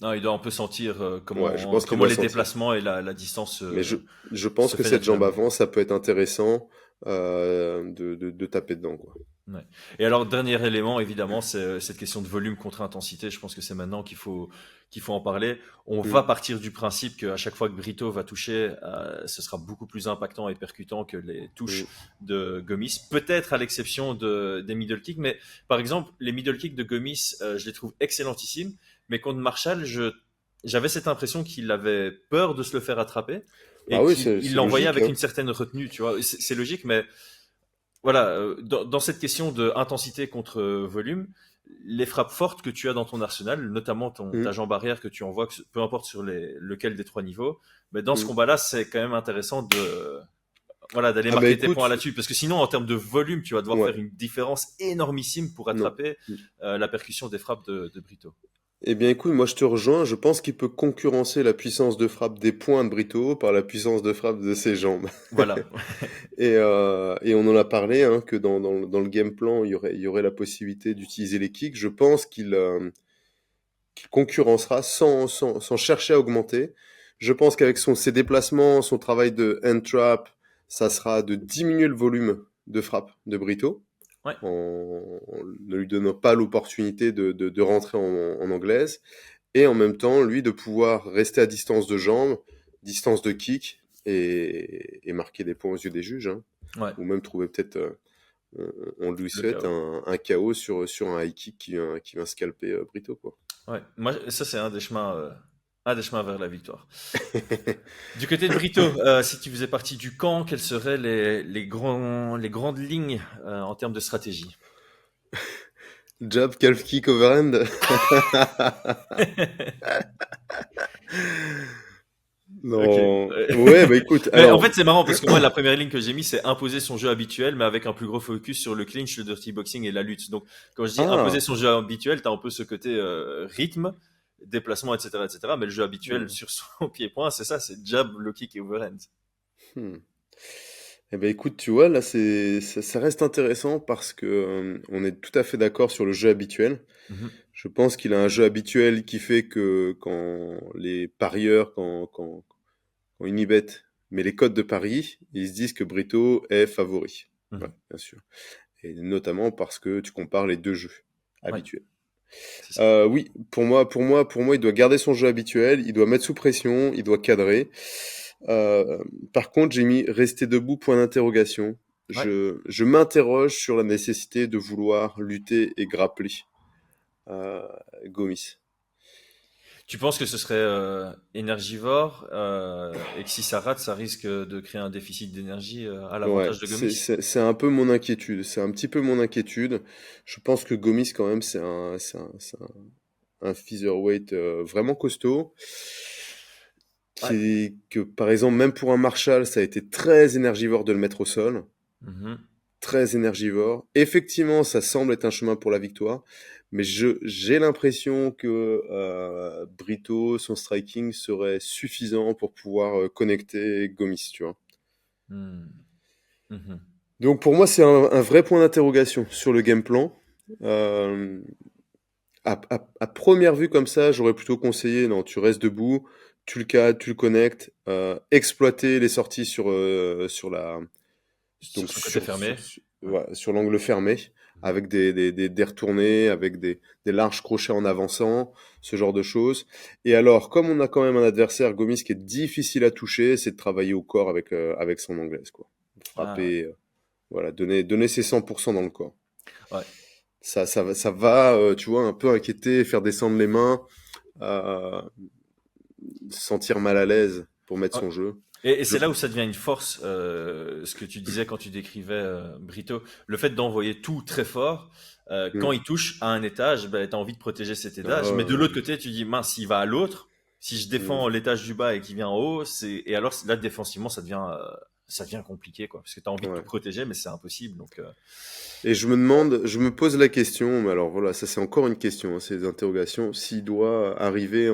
Non, il doit un peu sentir Ouais, je pense qu'il comment doit les sentir. déplacements et la distance Mais je pense se que fait cette jambe naturellement. avant, ça peut être intéressant de taper dedans, quoi. Ouais. Et alors, dernier élément, évidemment, c'est cette question de volume contre intensité. Je pense que c'est maintenant qu'il faut en parler. On va Mm. partir du principe qu'à chaque fois que Brito va toucher, ce sera beaucoup plus impactant et percutant que les touches Mm. de Gomis. Peut-être à l'exception des middle kicks, mais par exemple, les middle kicks de Gomis, je les trouve excellentissimes. Mais contre Marshall, j'avais cette impression qu'il avait peur de se le faire attraper Bah et oui, qu'il c'est l'envoyait logique, avec hein. une certaine retenue. Tu vois, c'est logique, mais voilà, dans cette question de intensité contre volume, les frappes fortes que tu as dans ton arsenal, notamment ta Mm. jambe arrière que tu envoies, peu importe sur lequel des trois niveaux, mais dans ce Mm. combat-là, c'est quand même intéressant voilà, d'aller Ah bah marquer tes points écoute, là-dessus, parce que sinon, en termes de volume, tu vas devoir ouais, faire une différence énormissime pour non. attraper la percussion des frappes de Brito. Eh bien, écoute, moi je te rejoins. Je pense qu'il peut concurrencer la puissance de frappe des poings de Brito par la puissance de frappe de ses jambes. Voilà. Et on en a parlé, hein, que dans le game plan, il y aurait la possibilité d'utiliser les kicks. Je pense qu'il concurrencera sans chercher à augmenter. Je pense qu'avec ses déplacements, son travail de hand trap, ça sera de diminuer le volume de frappe de Brito Ouais. en ne lui donnant pas l'opportunité de rentrer en anglaise, et en même temps, lui, de pouvoir rester à distance de jambe, distance de kick, et marquer des points aux yeux des juges, hein. Ouais. Ou même trouver peut-être, on lui Le souhaite chaos. un KO sur un high kick qui vient scalper Brito, quoi. Ouais. Moi, ça, c'est un des chemins vers la victoire. Du côté de Brito, si tu faisais partie du camp, quelles seraient les grandes lignes en termes de stratégie? Jab, calf kick, overhand. Ok. Non. Ouais, bah écoute, Mais en alors, fait, c'est marrant parce que moi, la première ligne que j'ai mis, c'est imposer son jeu habituel, mais avec un plus gros focus sur le clinch, le dirty boxing et la lutte. Donc, quand je dis imposer ah, son jeu habituel, t'as un peu ce côté rythme, déplacement, etc., etc. Mais le jeu habituel hmm, sur son pied-point, c'est ça, c'est jab, low kick et overhand. hmm. Eh ben écoute, tu vois, là, ça reste intéressant parce que on est tout à fait d'accord sur le jeu habituel. Mhm. Je pense qu'il a un jeu habituel qui fait que quand les parieurs, quand Unibet met les codes de paris, ils se disent que Brito est favori. Ouais, Mhm. bien sûr. Et notamment parce que tu compares les deux jeux Ouais, habituels. c'est ça. Oui, pour moi, il doit garder son jeu habituel, il doit mettre sous pression, il doit cadrer. Euh, Par contre, j'ai mis rester debout, point d'interrogation. Ouais. Je m'interroge sur la nécessité de vouloir lutter et grappler euh, Gomis. Tu penses que ce serait énergivore et que si ça rate, ça risque de créer un déficit d'énergie à Ouais, l'avantage de Gomis? c'est un peu mon inquiétude. C'est un petit peu mon inquiétude. Je pense que Gomis, quand même, un featherweight vraiment costaud. Ouais. Que, par exemple, même pour un Marshall, ça a été très énergivore de le mettre au sol. Mhm. très énergivore. Effectivement, ça semble être un chemin pour la victoire, mais j'ai l'impression que Brito, son striking serait suffisant pour pouvoir connecter Gomis, tu vois. Hmm. Mhm. Donc pour moi, c'est un vrai point d'interrogation sur le game plan. Euh, à première vue comme ça, j'aurais plutôt conseillé, non, tu restes debout, tu le cadres, tu le connectes, exploiter les sorties sur la, Sur donc ce côté fermé. Ouais. ouais, sur l'angle fermé, avec des retournées, avec des larges crochets en avançant, ce genre de choses. Et alors, comme on a quand même un adversaire, Gomis, qui est difficile à toucher, c'est de travailler au corps avec son anglaise, quoi. Ah, ouais. Frapper, voilà, donner ses 100% dans le corps. Ouais. Ça va, tu vois, un peu inquiéter, faire descendre les mains, euh, se sentir mal à l'aise pour mettre Ouais. son jeu. Et Je... c'est là où ça devient une force, ce que tu disais quand tu décrivais Brito, le fait d'envoyer tout très fort. Quand Mm. il touche à un étage, ben, tu as envie de protéger cet étage, mais de Euh, l'autre côté, tu dis, mince, s'il va à l'autre, si je mm. défends l'étage du bas et qu'il vient en haut, et alors là, défensivement, ça devient compliqué, quoi, parce que tu as envie de tout Ouais. protéger, mais c'est impossible. Donc, Et je me pose la question, mais alors voilà, ça c'est encore une question, hein, c'est des interrogations, s'il doit arriver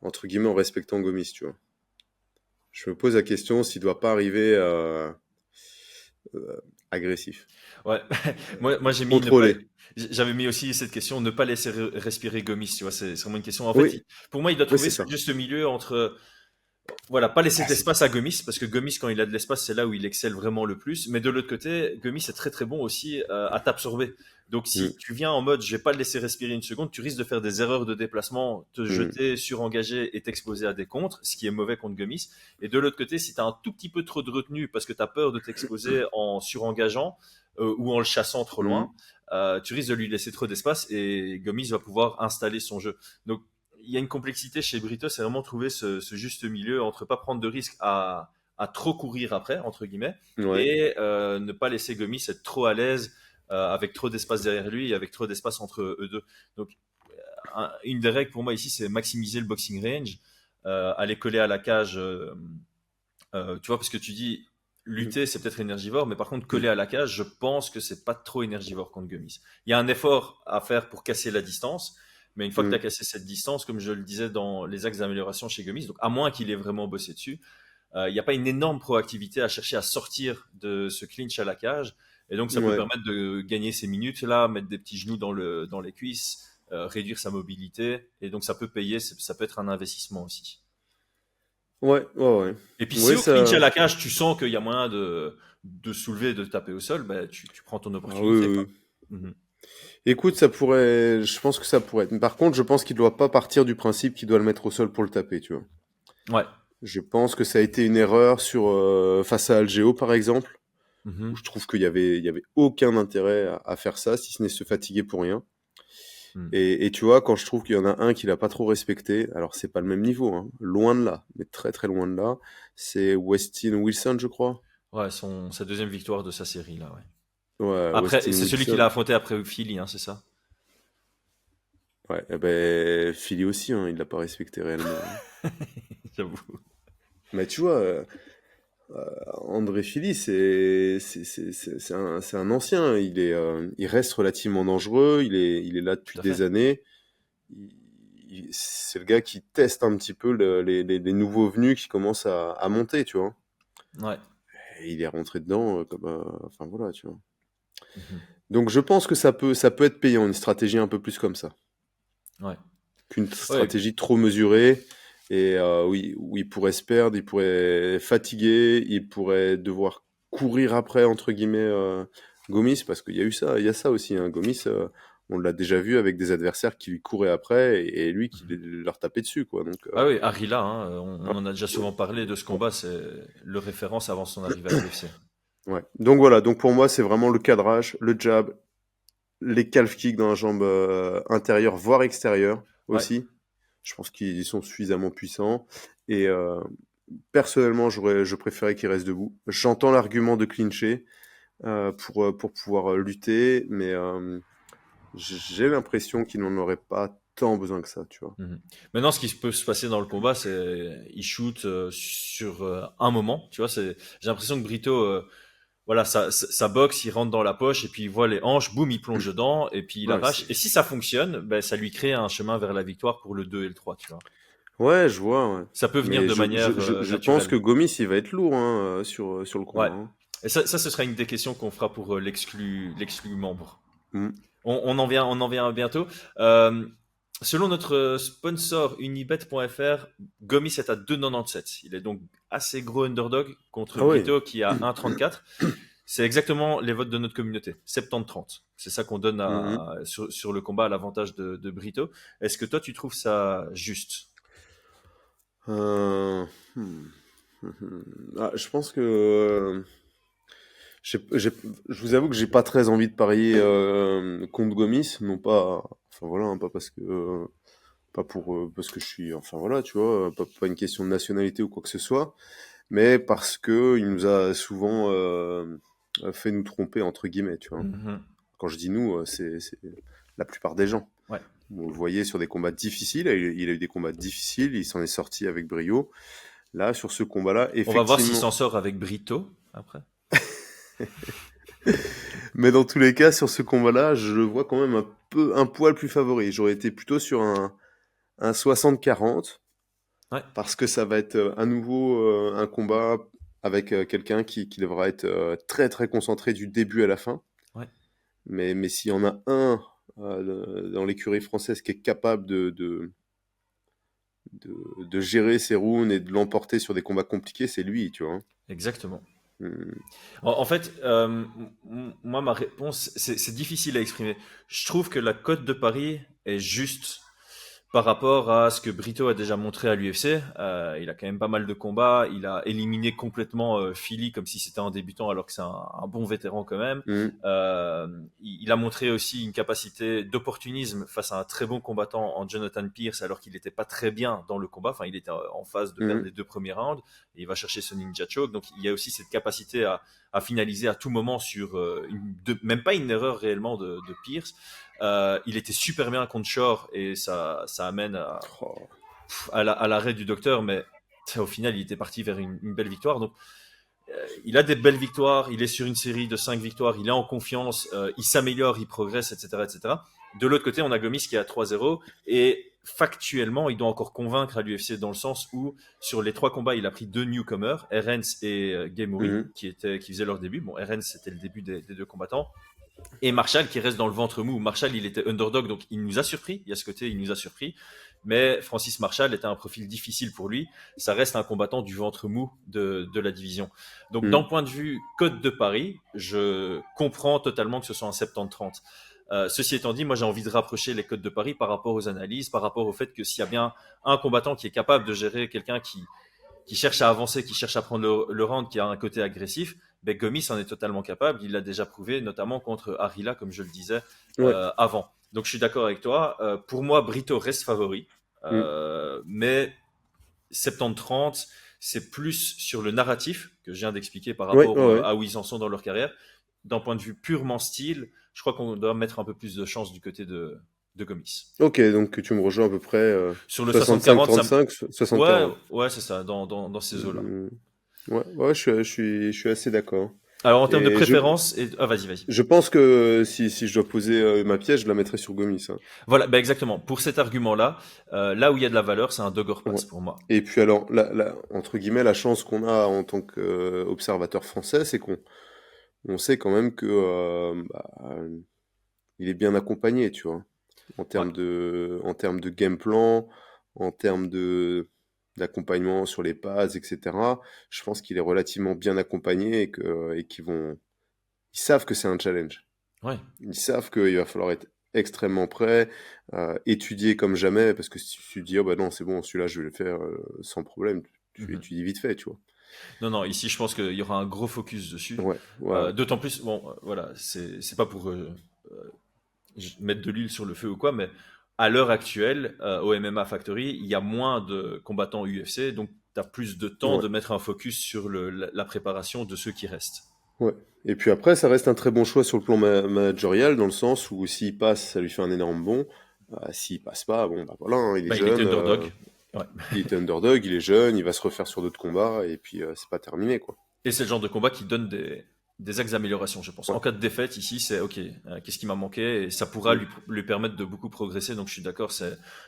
entre guillemets, en respectant Gomis, tu vois. Je me pose la question s'il doit pas arriver agressif, ouais, moi j'ai mis ne pas, contrôlé. j'avais mis aussi cette question, ne pas laisser respirer Gomis, tu vois, c'est vraiment une question. En fait, Oui, pour moi, il doit oui, trouver c'est ce ça. juste milieu entre voilà, pas laisser Ah, c'est... d'espace à Gomis, parce que Gomis, quand il a de l'espace, c'est là où il excelle vraiment le plus. Mais de l'autre côté, Gomis est très très bon aussi à t'absorber. Donc Mm, si tu viens en mode je vais pas le laisser respirer une seconde, tu risques de faire des erreurs de déplacement, te mm, jeter, surengager et t'exposer à des contres, ce qui est mauvais contre Gomis. Et de l'autre côté, si tu as un tout petit peu trop de retenue parce que tu as peur de t'exposer en surengageant ou en le chassant trop loin, mm. tu risques de lui laisser trop d'espace et Gomis va pouvoir installer son jeu. Donc il y a une complexité chez Brito, c'est vraiment trouver ce juste milieu entre pas prendre de risques à trop courir après, entre guillemets, Ouais, et ne pas laisser Gomis être trop à l'aise avec trop d'espace derrière lui et avec trop d'espace entre eux deux. Donc, une des règles pour moi ici, c'est maximiser le boxing range, aller coller à la cage, tu vois, parce que tu dis mm, lutter, c'est peut-être énergivore, mais par contre, mm, coller à la cage, je pense que c'est pas trop énergivore contre Gomis. Il y a un effort à faire pour casser la distance, mais une fois que tu as mm. cassé cette distance, comme je le disais dans les axes d'amélioration chez Gomis, donc à moins qu'il ait vraiment bossé dessus, il n'y a pas une énorme proactivité à chercher à sortir de ce clinch à la cage. Et donc, ça peut Ouais. permettre de gagner ces minutes-là, mettre des petits genoux dans les cuisses, réduire sa mobilité. Et donc, ça peut payer, ça peut être un investissement aussi. Ouais, ouais, ouais. Et puis, si Oui, au clinch ça. à la cage, tu sens qu'il y a moyen de soulever, de taper au sol, bah, tu prends ton Ah oui, opportunité, oui, quoi. oui. Mhm. Écoute, ça pourrait. Je pense que ça pourrait être. Par contre, je pense qu'il doit pas partir du principe qu'il doit le mettre au sol pour le taper, tu vois. Ouais. Je pense que ça a été une erreur face à Algéo, par exemple, où Mhm. je trouve qu'il y avait aucun intérêt à faire ça, si ce n'est se fatiguer pour rien. Mhm. Et tu vois, quand je trouve qu'il y en a un qui l'a pas trop respecté, alors c'est pas le même niveau, hein, loin de là, mais très très loin de là, c'est Westin Wilson, je crois. Ouais, sa deuxième victoire de sa série, là, ouais. Ouais, Après, Westin c'est celui qu'il a Wilson. affronté après Philly, hein, c'est ça? Ouais, eh ben, Philly aussi, hein, il l'a pas respecté réellement, hein. J'avoue. Mais tu vois, André Philly, c'est un ancien. Il reste relativement dangereux. Il est là depuis Tout à des fait. années. C'est le gars qui teste un petit peu les nouveaux venus qui commencent à monter, tu vois. Ouais. Et il est rentré dedans comme, enfin voilà, tu vois. Mhm. Donc je pense que ça peut être payant, une stratégie un peu plus comme ça, Ouais. qu'une Ouais. stratégie trop mesurée. Et oui, où il pourrait se perdre, il pourrait fatiguer, il pourrait devoir courir après, entre guillemets, Gomis, parce qu'il y a eu ça, il y a ça aussi, hein. Gomis, on l'a déjà vu avec des adversaires qui lui couraient après et lui qui Mhm. leur tapait dessus, quoi. Donc, Ah oui, Arila, hein, on ouais. en a déjà souvent parlé de ce combat, c'est le référence avant son arrivée à l'UFC. Ouais. Donc voilà, donc pour moi, c'est vraiment le cadrage, le jab, les calf kicks dans la jambe intérieure, voire extérieure Ouais, aussi. Je pense qu'ils sont suffisamment puissants. Et personnellement, je préférais qu'il reste debout. J'entends l'argument de clincher pour pouvoir lutter, mais j'ai l'impression qu'il n'en aurait pas tant besoin que ça, tu vois. mhm. Maintenant, ce qui peut se passer dans le combat, c'est il shoot sur un moment. Tu vois, j'ai l'impression que Brito, voilà, ça boxe, il rentre dans la poche et puis il voit les hanches, boum, il plonge dedans et puis il Ouais, arrache. Et si ça fonctionne, ben, ça lui crée un chemin vers la victoire pour le 2 et le 3, tu vois. ouais, je vois, ouais. Ça peut venir Mais de manière je pense que naturelle. Gomis, il va être lourd sur le Ouais. combat, hein. Et ça, ce sera une des questions qu'on fera pour l'exclu membre. Mm. On en vient bientôt. Euh, Selon notre sponsor unibet.fr, Gomis est à 2,97. Il est donc assez gros underdog contre Ah ouais. Brito qui a 1,34. C'est exactement les votes de notre communauté, 70-30. C'est ça qu'on donne Mhm. sur le combat à l'avantage de Brito. Est-ce que toi, tu trouves ça juste? Euh, hmm. Ah, je pense que je vous avoue que j'ai pas très envie de parier contre Gomis, non pas, enfin voilà, hein, pas parce que pas pour parce que je suis, enfin voilà, tu vois, pas une question de nationalité ou quoi que ce soit, mais parce que il nous a souvent fait nous tromper entre guillemets, tu vois. Mhm. Quand je dis nous, c'est la plupart des gens. Ouais. Vous le voyez sur des combats difficiles, il a eu des combats difficiles, il s'en est sorti avec brio. Là, sur ce combat-là, On va voir s'il effectivement. s'en sort avec Brito après. Mais dans tous les cas, sur ce combat-là, je le vois quand même un poil plus favori. J'aurais été plutôt sur un 60-40, Ouais. parce que ça va être à nouveau un combat avec quelqu'un qui devra être très très concentré du début à la fin. Ouais. Mais s'il y en a un dans l'écurie française qui est capable de gérer ses rounds et de l'emporter sur des combats compliqués, c'est lui, tu vois. Exactement. Hmm. En fait, moi, ma réponse, c'est difficile à exprimer. Je trouve que la cote de Paris est juste par rapport à ce que Brito a déjà montré à l'UFC. Il a quand même pas mal de combats. Il a éliminé complètement Philly comme si c'était un débutant alors que c'est un bon vétéran quand même. Hmm. Il a montré aussi une capacité d'opportunisme face à un très bon combattant en Jonathan Pierce alors qu'il n'était pas très bien dans le combat. Enfin, il était en phase de perdre Hmm. les 2 premiers rounds et il va chercher ce ninja choke. Donc, il y a aussi cette capacité à finaliser à tout moment sur même pas une erreur réellement de Pierce. Il était super bien contre Shore et ça amène Oh. à l'arrêt du docteur, mais au final, il était parti vers une belle victoire. Donc, il a des belles victoires, il est sur une série de 5 victoires, il est en confiance, il s'améliore, il progresse, etc., etc. De l'autre côté, on a Gomis qui est à 3-0 et factuellement, il doit encore convaincre à l'UFC dans le sens où sur les 3 combats, il a pris 2 newcomers, Erens et Gemuri, Hmm. qui faisaient leur début. Bon, Erens, c'était le début des 2 combattants. Et Marshall qui reste dans le ventre mou. Marshall, il était underdog, donc il nous a surpris. Il y a ce côté, il nous a surpris. Mais Francis Marshall était un profil difficile pour lui. Ça reste un combattant du ventre mou de la division. Donc, Hmm. d'un point de vue code de Paris, je comprends totalement que ce soit un 70-30. Ceci étant dit, moi j'ai envie de rapprocher les codes de Paris par rapport aux analyses, par rapport au fait que s'il y a bien un combattant qui est capable de gérer quelqu'un qui cherche à avancer, qui cherche à prendre le round, qui a un côté agressif, ben Gomis en est totalement capable. Il l'a déjà prouvé, notamment contre Arila, comme je le disais Ouais. avant. Donc je suis d'accord avec toi. Pour moi, Brito reste favori. Hmm. Mais 70-30, c'est plus sur le narratif que je viens d'expliquer par Ouais, rapport ouais, ouais. à où ils en sont dans leur carrière. D'un point de vue purement style, je crois qu'on doit mettre un peu plus de chance du côté de Gomis. Ok, donc tu me rejoins à peu près Sur le 60-40, ça... 65-35, Ouais, 60-40. ouais, c'est ça, dans ces eaux-là. Hmm. Ouais, ouais, je suis assez d'accord. Alors en termes de Et préférence, ah vas-y, vas-y. je pense que si je dois poser ma pièce, je la mettrais sur Gomis, hein. Voilà, bah exactement. Pour cet argument-là, là où il y a de la valeur, c'est un dog or Ouais. pass pour moi. Et puis alors, entre guillemets, la chance qu'on a en tant qu'observateur français, c'est qu'on sait quand même que il est bien accompagné, tu vois, Ouais. en termes de game plan, en termes d'accompagnement sur les passes, etc. Je pense qu'il est relativement bien accompagné et ils savent que c'est un challenge. Ouais. Ils savent qu'il va falloir être extrêmement prêt, étudier comme jamais, parce que si tu te dis, oh bah non, c'est bon, celui-là, je vais le faire sans problème, tu Mhm. étudies vite fait, tu vois. Non, non, ici, je pense qu'il y aura un gros focus dessus. Ouais, ouais, ouais. D'autant plus, bon, voilà, c'est pas pour mettre de l'huile sur le feu ou quoi, mais à l'heure actuelle, au MMA Factory, il y a moins de combattants UFC, donc tu as plus de temps Ouais, de mettre un focus sur la préparation de ceux qui restent. ouais. Et puis après, ça reste un très bon choix sur le plan managérial, dans le sens où s'il passe, ça lui fait un énorme bond. S'il passe pas, bon, bah voilà, hein, il est Bah, il était jeune, underdog. Ouais. il est underdog, il est jeune, il va se refaire sur d'autres combats, et puis c'est pas terminé, quoi. Et c'est le genre de combat qui donne des axes d'amélioration, je pense. En cas de défaite, ici, c'est OK, qu'est-ce qui m'a manqué? Et ça pourra lui permettre de beaucoup progresser. Donc, je suis d'accord,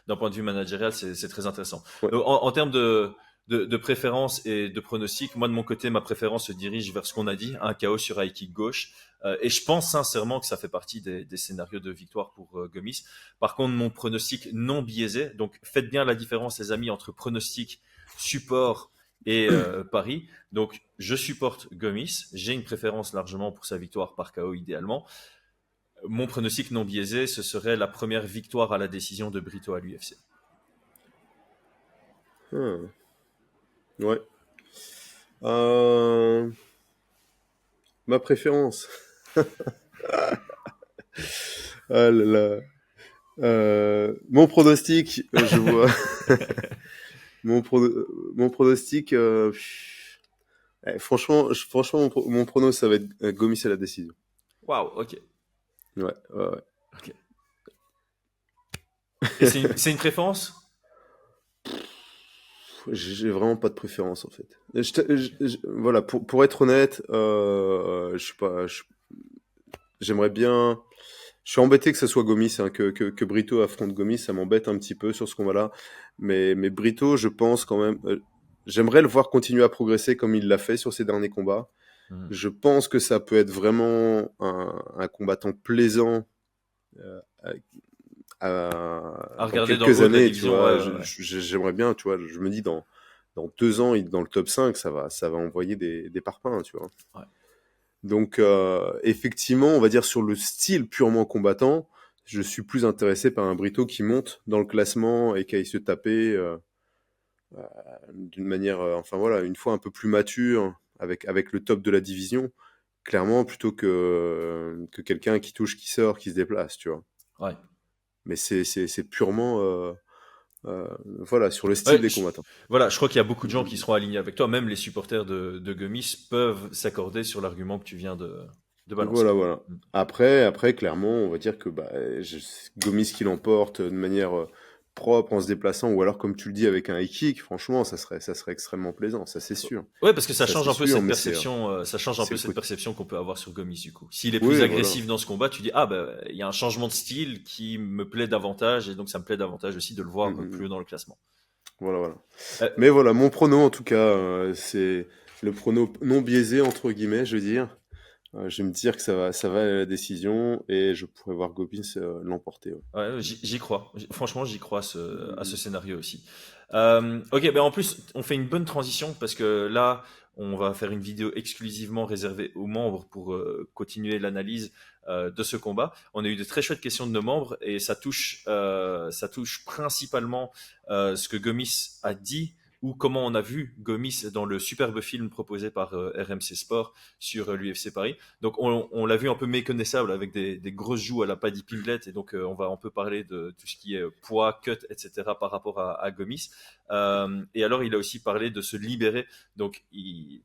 d'un point de vue managérial, c'est très intéressant. Ouais. Donc, en termes de préférence et de pronostic, moi, de mon côté, ma préférence se dirige vers ce qu'on a dit, un KO sur high kick gauche. Et je pense sincèrement que ça fait partie des scénarios de victoire pour Gomis. Par contre, mon pronostic non biaisé, donc faites bien la différence, les amis, entre pronostic, support et Paris. Donc, je supporte Gomis. J'ai une préférence largement pour sa victoire par KO idéalement. Mon pronostic non biaisé, ce serait la première victoire à la décision de Brito à l'UFC. Ouais. Ma préférence. Ah là là. Mon pronostic, je vois. Mon pronostic, franchement, mon prono, ça va être Gomis à la décision. Waouh, ok. Ouais. Ok. Et c'est une préférence? J'ai vraiment pas de préférence en fait. Voilà, pour être honnête, je sais pas, j'aimerais bien. Je suis embêté que ce soit Gomis, hein, que Brito affronte Gomis, ça m'embête un petit peu sur ce combat-là. Mais Brito, je pense quand même, j'aimerais le voir continuer à progresser comme il l'a fait sur ses derniers combats. Je pense que ça peut être vraiment un combattant plaisant à regarder dans quelques dans le haut de la années, division, tu vois. ouais. J'aimerais bien, tu vois. Je me dis dans 2 ans, dans le top 5, ça va envoyer des parpaings, tu vois. Ouais. Donc, effectivement, on va dire sur le style purement combattant, je suis plus intéressé par un Brito qui monte dans le classement et qui aille se taper d'une manière, enfin voilà, une fois un peu plus mature, avec le top de la division, clairement, plutôt que quelqu'un qui touche, qui sort, qui se déplace, tu vois. Ouais. Mais c'est purement, voilà, sur le style des combattants. Voilà, je crois qu'il y a beaucoup de gens qui seront alignés avec toi, même les supporters de Gomis peuvent s'accorder sur l'argument que tu viens de balancer. Voilà. Après, clairement, on va dire que Gomis qui l'emporte de manière propre en se déplaçant, ou alors comme tu le dis avec un high kick, franchement, ça serait extrêmement plaisant, ça c'est sûr. Ouais, parce que ça change c'est un peu sûr, cette mais perception, ça change un c'est peu le cette côté- perception qu'on peut avoir sur Gomis du coup. S'il est Oui, plus voilà. agressif dans ce combat, tu dis ah ben il y a un changement de style qui me plaît davantage et donc ça me plaît davantage aussi de le voir plus haut dans le classement. Voilà. Euh, Mais voilà, mon prono en tout cas, c'est le prono non biaisé entre guillemets, je veux dire. Je vais me dire que ça va aller à la décision et je pourrais voir Gomis l'emporter. Ouais. Ouais, j'y crois. Franchement, j'y crois à ce scénario aussi. Ok, ben en plus, on fait une bonne transition parce que là, on va faire une vidéo exclusivement réservée aux membres pour continuer l'analyse de ce combat. On a eu de très chouettes questions de nos membres et ça touche principalement ce que Gomis a dit ou comment on a vu Gomis dans le superbe film proposé par RMC Sport sur l'UFC Paris. Donc on l'a vu un peu méconnaissable avec des grosses joues à la Paddy Pimblett et donc on peut parler de tout ce qui est poids, cut, etc. par rapport à Gomis. Et alors il a aussi parlé de se libérer. Donc ils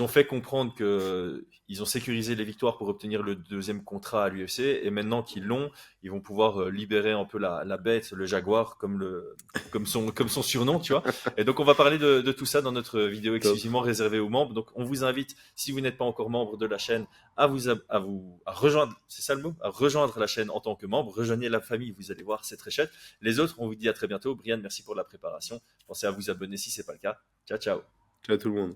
ont fait comprendre que ils ont sécurisé les victoires pour obtenir le deuxième contrat à l'UFC et maintenant qu'ils l'ont, ils vont pouvoir libérer un peu la bête, le jaguar comme son surnom, tu vois. Et donc on va parler de tout ça dans notre vidéo exclusivement réservée aux membres. Donc on vous invite, si vous n'êtes pas encore membre de la chaîne, à rejoindre, c'est ça le mot, à rejoindre la chaîne en tant que membre. Rejoignez la famille, vous allez voir, c'est très chouette. Les autres, on vous dit à très bientôt. Brian, merci pour la préparation. Pensez à vous abonner si c'est pas le cas. Ciao, ciao. Ciao tout le monde.